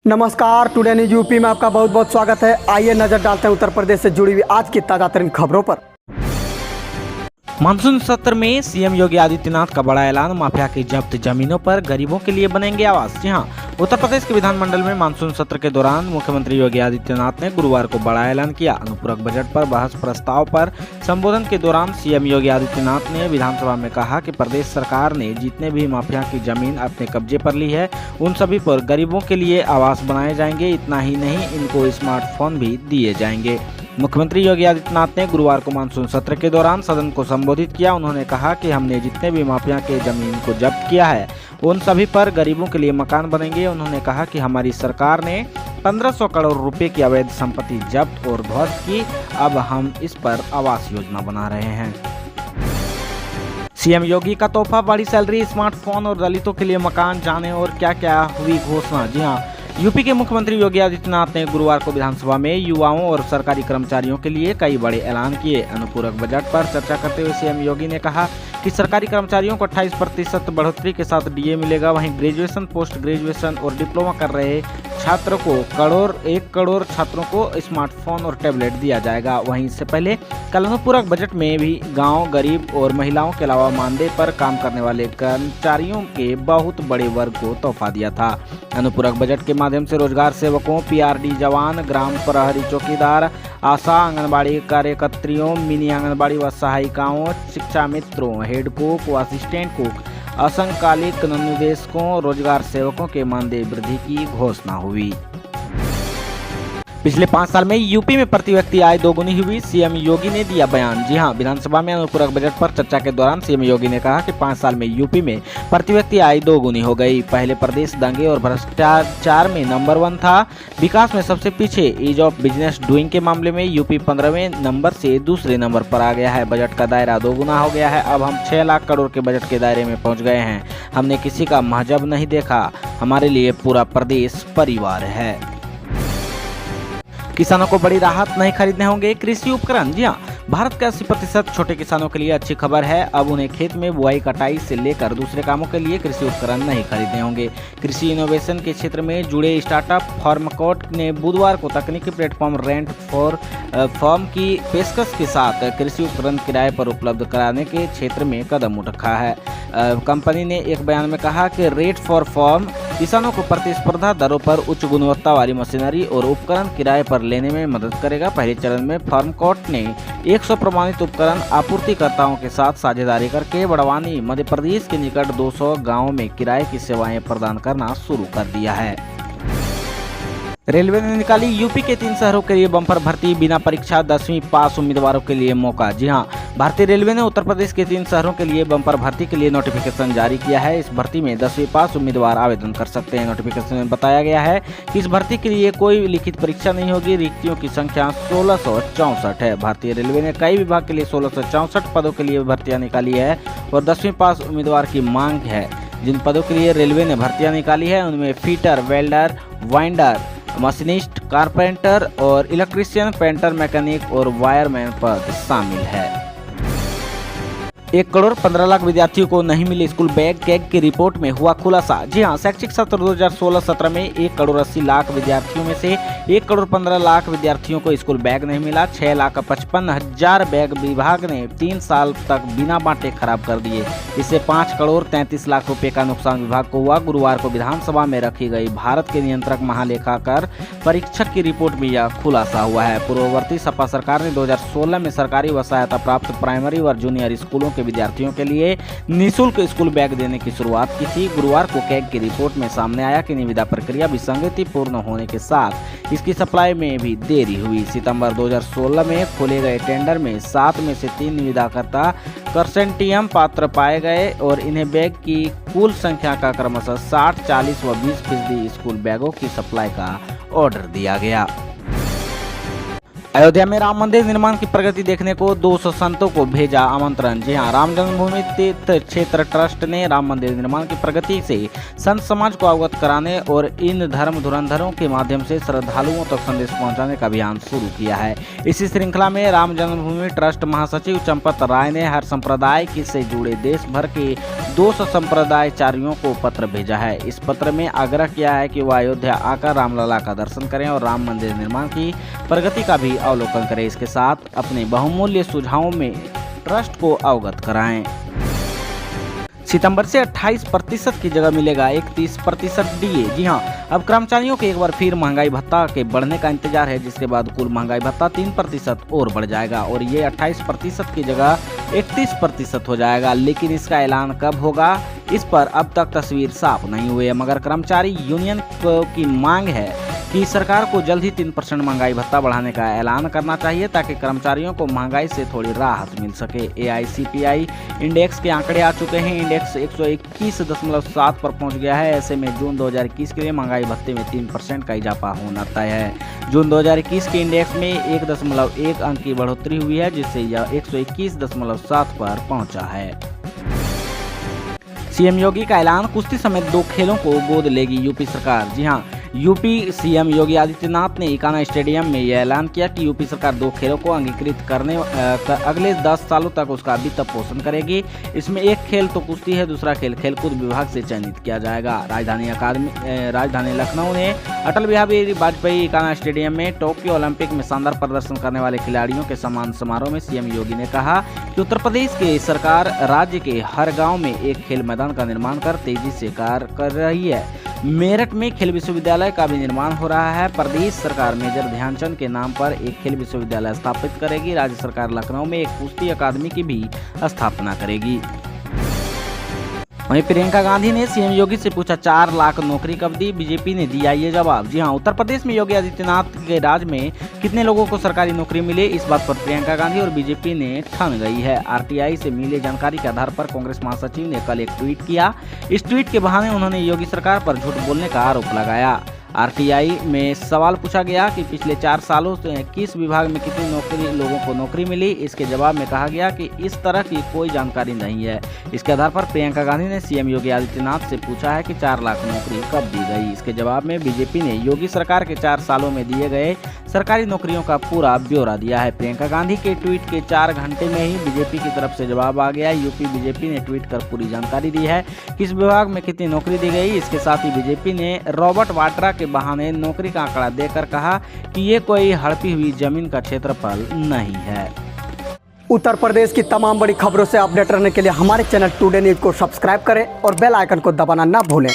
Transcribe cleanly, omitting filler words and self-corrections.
नमस्कार, today news UP में आपका बहुत बहुत स्वागत है। आइए नजर डालते हैं उत्तर प्रदेश से जुड़ी हुई आज की ताजा तरीन खबरों पर। मानसून सत्र में सीएम योगी आदित्यनाथ का बड़ा ऐलान, माफिया की जब्त जमीनों पर गरीबों के लिए बनेंगे आवास। जी हां, उत्तर प्रदेश के विधानमंडल में मानसून सत्र के दौरान मुख्यमंत्री योगी आदित्यनाथ ने गुरुवार को बड़ा ऐलान किया। अनुपूरक बजट पर बहस प्रस्ताव पर संबोधन के दौरान सीएम योगी आदित्यनाथ ने विधानसभा में कहा कि प्रदेश सरकार ने जितने भी माफिया की जमीन अपने कब्जे पर ली है, उन सभी पर गरीबों के लिए आवास बनाए जाएंगे। इतना ही नहीं, इनको स्मार्टफोन भी दिए जाएंगे। मुख्यमंत्री योगी आदित्यनाथ ने गुरुवार को मानसून सत्र के दौरान सदन को संबोधित किया। उन्होंने कहा कि हमने जितने भी माफिया के जमीन को जब्त किया है, उन सभी पर गरीबों के लिए मकान बनेंगे। उन्होंने कहा कि हमारी सरकार ने 1500 करोड़ रुपए की अवैध संपत्ति जब्त और ध्वस्त की। अब हम इस पर आवास योजना बना रहे हैं। सीएम योगी का तोहफा, बड़ी सैलरी, स्मार्टफोन और दलितों के लिए मकान। जाने और क्या क्या हुई घोषणा। जी हाँ, यूपी के मुख्यमंत्री योगी आदित्यनाथ ने गुरुवार को विधानसभा में युवाओं और सरकारी कर्मचारियों के लिए कई बड़े ऐलान किए। अनुपूरक बजट पर चर्चा करते हुए सीएम योगी ने कहा कि सरकारी कर्मचारियों को 28% बढ़ोतरी के साथ डीए मिलेगा। वहीं ग्रेजुएशन, पोस्ट ग्रेजुएशन और डिप्लोमा कर रहे छात्रों को 1 करोड़ छात्रों को स्मार्टफोन और टैबलेट दिया जाएगा। वहीं इससे पहले कल अनुपूरक बजट में भी गाँव, गरीब और महिलाओं के अलावा मानदेय पर काम करने वाले कर्मचारियों के बहुत बड़े वर्ग को तोहफा दिया था। अनुपूरक बजट के माध्यम से रोजगार सेवकों, पीआरडी जवान, ग्राम प्रहरी चौकीदार, आशा, आंगनबाड़ी कार्यकर्त्रियों, मिनी आंगनबाड़ी व सहायिकाओं, शिक्षा मित्रों, हेड कुक व असिस्टेंट कुक, असंकालिक अनुदेशकों, रोजगार सेवकों के मानदेय वृद्धि की घोषणा हुई। पिछले 5 साल में यूपी में प्रति व्यक्ति आय दोगुनी हुई, सीएम योगी ने दिया बयान। जी हां, विधानसभा में अनुपूरक बजट पर चर्चा के दौरान सीएम योगी ने कहा कि 5 साल में यूपी में प्रति व्यक्ति आय दोगुनी हो गई। पहले प्रदेश दंगे और भ्रष्टाचार में नंबर 1 था, विकास में सबसे पीछे। ईज ऑफ बिजनेस डूइंग के मामले में यूपी 15वें नंबर से दूसरे नंबर पर आ गया है। बजट का दायरा दोगुना हो गया है। अब हम 6 लाख करोड़ के बजट के दायरे में पहुँच गए हैं। हमने किसी का महजब नहीं देखा, हमारे लिए पूरा प्रदेश परिवार है। किसानों को बड़ी राहत, नहीं खरीदने होंगे कृषि उपकरण। जी हाँ, भारत के 80% छोटे किसानों के लिए अच्छी खबर है। अब उन्हें खेत में बुआई, कटाई से लेकर दूसरे कामों के लिए कृषि उपकरण नहीं खरीदने होंगे। कृषि इनोवेशन के क्षेत्र में जुड़े स्टार्टअप फार्मकोट ने बुधवार को तकनीकी प्लेटफॉर्म रेंट फॉर फॉर्म की पेशकश के साथ कृषि उपकरण किराए पर उपलब्ध कराने के क्षेत्र में कदम उठाया है। कंपनी ने एक बयान में कहा कि रेट फॉर फॉर्म किसानों को प्रतिस्पर्धा दरों पर उच्च गुणवत्ता वाली मशीनरी और उपकरण किराए पर लेने में मदद करेगा। पहले चरण में फार्मकोट ने 100 प्रमाणित उपकरण आपूर्तिकर्ताओं के साथ साझेदारी करके बड़वानी, मध्य प्रदेश के निकट 200 गांवों में किराए की सेवाएं प्रदान करना शुरू कर दिया है। रेलवे ने निकाली यूपी के 3 शहरों के लिए बम्पर भर्ती, बिना परीक्षा 10वीं पास उम्मीदवारों के लिए मौका। जी हां, भारतीय रेलवे ने उत्तर प्रदेश के 3 शहरों के लिए बम्पर भर्ती के लिए नोटिफिकेशन जारी किया है। इस भर्ती में 10वीं पास उम्मीदवार आवेदन कर सकते हैं। नोटिफिकेशन में बताया गया है कि इस भर्ती के लिए कोई लिखित परीक्षा नहीं होगी। रिक्तियों की संख्या 1664 है। भारतीय रेलवे ने कई विभाग के लिए 1664 पदों के लिए भर्तियां निकाली है और 10वीं पास उम्मीदवार की मांग है। जिन पदों के लिए रेलवे ने भर्तियां निकाली है उनमें fitter, welder, winder, machinist, carpenter और इलेक्ट्रीशियन, पेंटर, मैकेनिक और वायरमैन पद शामिल है। 1 करोड़ 15 लाख विद्यार्थियों को नहीं मिले स्कूल बैग, कैग की रिपोर्ट में हुआ खुलासा। जी हां, शैक्षिक सत्र 2016-17 में 1 करोड़ 80 लाख विद्यार्थियों में से 1 करोड़ 15 लाख विद्यार्थियों को स्कूल बैग नहीं मिला। 6 लाख 55 हजार बैग विभाग ने 3 साल तक बिना बांटे खराब कर दिए। इससे 5 करोड़ 33 लाख रुपए का नुकसान विभाग को हुआ। गुरुवार को विधानसभा में रखी गई भारत के नियंत्रक महालेखाकार परीक्षक की रिपोर्ट में यह खुलासा हुआ है। पूर्ववर्ती सपा सरकार ने 2016 में सरकारी व सहायता प्राप्त प्राइमरी व जूनियर स्कूलों के विद्यार्थियों के लिए निःशुल्क स्कूल बैग देने की शुरुआत की थी। गुरुवार को कैग की रिपोर्ट में सामने आया कि निविदा प्रक्रिया विसंगति पूर्ण होने के साथ इसकी सप्लाई में भी देरी हुई। सितंबर 2016 में खोले गए टेंडर में 7 में से 3 निविदाकर्ता कंसोर्टियम पात्र पाए गए और इन्हें बैग की कुल संख्या का क्रमशः 60, 40 व 20% स्कूल बैगों की सप्लाई का ऑर्डर दिया गया। अयोध्या में राम मंदिर निर्माण की प्रगति देखने को 200 संतों को भेजा आमंत्रण। जी हां, राम जन्मभूमि तीर्थ क्षेत्र ट्रस्ट ने राम मंदिर निर्माण की प्रगति से संत समाज को अवगत कराने और इन धर्म धुरंधरों के माध्यम से श्रद्धालुओं तक संदेश पहुंचाने का अभियान शुरू किया है। इसी श्रृंखला में राम जन्मभूमि ट्रस्ट महासचिव चंपत राय ने हर संप्रदाय से जुड़े देश भर के 200 संप्रदायचारियों को पत्र भेजा है। इस पत्र में आग्रह किया है कि वह अयोध्या आकर रामलला का दर्शन करें और राम मंदिर निर्माण की प्रगति का भी अवलोकन करें। इसके साथ अपने बहुमूल्य सुझावों में ट्रस्ट को अवगत कराएं। सितंबर से 28% की जगह मिलेगा 31% डीए। जी हां, अब कर्मचारियों के एक बार फिर महंगाई भत्ता के बढ़ने का इंतजार है, जिसके बाद कुल महंगाई भत्ता 3% और बढ़ जाएगा और ये 28% की जगह 31% हो जाएगा। लेकिन इसका ऐलान कब होगा, इस पर अब तक तस्वीर साफ नहीं हुई है। मगर कर्मचारी यूनियन की मांग है कि सरकार को जल्द ही 3% महंगाई भत्ता बढ़ाने का ऐलान करना चाहिए, ताकि कर्मचारियों को महंगाई से थोड़ी राहत मिल सके। AICPI इंडेक्स के आंकड़े आ चुके हैं। इंडेक्स 121.7 पर पहुंच गया है। ऐसे में जून 2021 के लिए महंगाई भत्ते में 3% का इजाफा होना तय है। जून 2021 के इंडेक्स में 1.1 अंक की बढ़ोतरी हुई है, जिससे यह 121.7 पर पहुंचा है। सीएम योगी का ऐलान, कुश्ती समेत 2 खेलों को गोद लेगी यूपी सरकार। जी हां, यूपी सीएम योगी आदित्यनाथ ने इकाना स्टेडियम में यह ऐलान किया कि यूपी सरकार 2 खेलों को अंगीकृत करने अगले 10 सालों तक उसका वित्त पोषण करेगी। इसमें एक खेल तो कुश्ती है, दूसरा खेल खेलकूद विभाग से चयनित किया जाएगा। राजधानी लखनऊ ने अटल बिहारी वाजपेयी इकाना स्टेडियम में टोक्यो ओलंपिक में शानदार प्रदर्शन करने वाले खिलाड़ियों के सम्मान समारोह में सीएम योगी ने कहा कि उत्तर प्रदेश की सरकार राज्य के हर गाँव में एक खेल मैदान का निर्माण कर तेजी से कार्य कर रही है। मेरठ में खेल विश्वविद्यालय का भी निर्माण हो रहा है। प्रदेश सरकार मेजर ध्यानचंद के नाम पर एक खेल विश्वविद्यालय स्थापित करेगी। राज्य सरकार लखनऊ में एक कुश्ती अकादमी की भी स्थापना करेगी। वहीं प्रियंका गांधी ने सीएम योगी से पूछा 4 लाख नौकरी कब दी, बीजेपी ने दिया ये जवाब। जी हां, उत्तर प्रदेश में योगी आदित्यनाथ के राज में कितने लोगों को सरकारी नौकरी मिले, इस बात पर प्रियंका गांधी और बीजेपी ने ठान गई है। RTI से मिली जानकारी के आधार पर कांग्रेस महासचिव ने कल एक ट्वीट किया। इस ट्वीट के बहाने उन्होंने योगी सरकार पर झूठ बोलने का आरोप लगाया। RTI में सवाल पूछा गया कि पिछले 4 सालों से किस विभाग में कितनी लोगों को नौकरी मिली। इसके जवाब में कहा गया कि इस तरह की कोई जानकारी नहीं है। इसके आधार पर प्रियंका गांधी ने सीएम योगी आदित्यनाथ से पूछा है कि 4 लाख नौकरी कब दी गई। इसके जवाब में बीजेपी ने योगी सरकार के 4 सालों में दिए गए सरकारी नौकरियों का पूरा ब्यौरा दिया है। प्रियंका गांधी के ट्वीट के 4 घंटे में ही बीजेपी की तरफ से जवाब आ गया। यूपी बीजेपी ने ट्वीट कर पूरी जानकारी दी है किस विभाग में कितनी नौकरी दी गई। इसके साथ ही बीजेपी ने रॉबर्ट वाड्रा के बहाने नौकरी का आंकड़ा देकर कहा कि ये कोई हड़पी हुई जमीन का क्षेत्रफल नहीं है। उत्तर प्रदेश की तमाम बड़ी खबरों से अपडेट रहने के लिए हमारे चैनल टुडे न्यूज़ को सब्सक्राइब करें और बेल आइकन को दबाना ना भूलें।